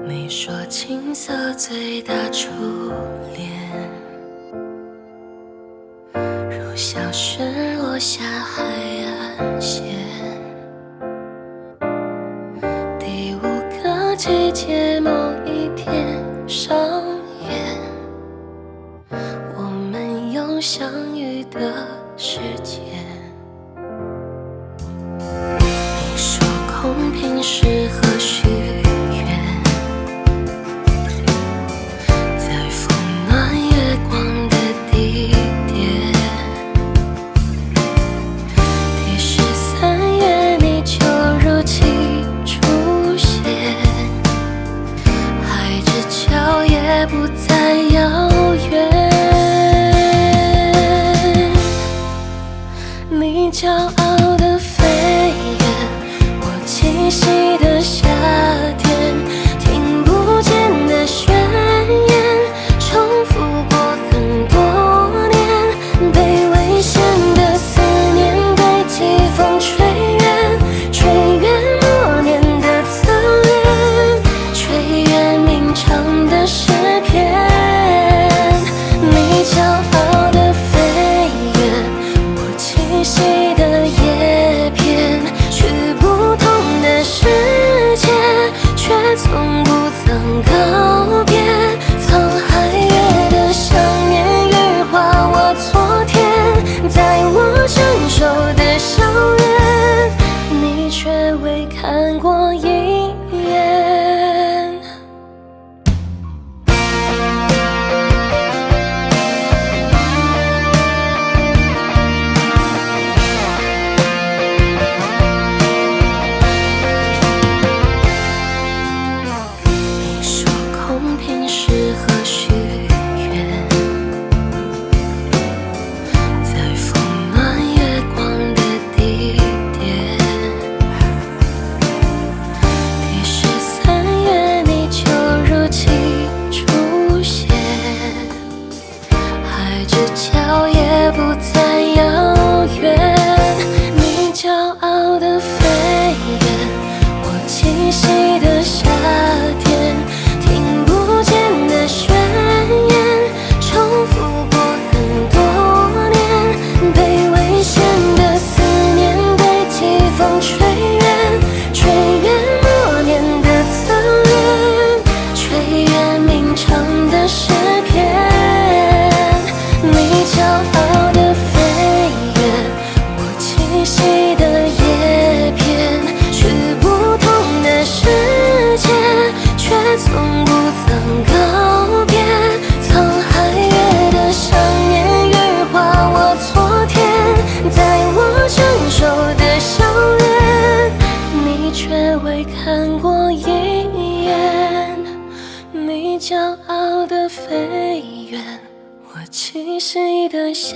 你说青涩最大初恋，如小雪落下海岸线，第5个季节某一天上演，我们有相遇的时间。你说空瓶适合许愿，在风暖月光的地点，第13月你就如期出现，海之角也不再遥远。你骄傲的飞远，我栖息的夏天，听不见的宣言，重复过很多年，被危险的思念被季风吹远，吹远默念的侧脸，吹远鸣唱的诗篇。你骄傲的飞远，我栖息的叶片，去不同的世界，却从不曾告别。沧海月的想念羽化我昨天，在我成熟的校园，你却未看过一眼。你说空瓶适合许愿，在风暖月光的地点，第13月你就如期出现，海之角也不再遥远。你骄傲的飞远，我栖息的夏天，听不见的宣言，重复过很多年，被危险的思念被季风吹远，吹远默念的侧脸，吹远鸣唱的诗篇。你骄傲的飞远，我栖息的叶片，去不同的世界，却从不曾告别。沧海月的想念羽化我昨天，在我成熟的校园，你却未看过一眼。你骄傲的飞远，我栖息的夏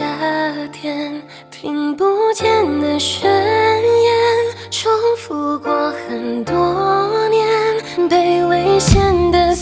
天，听不见的宣言，重复过很多年，被危险的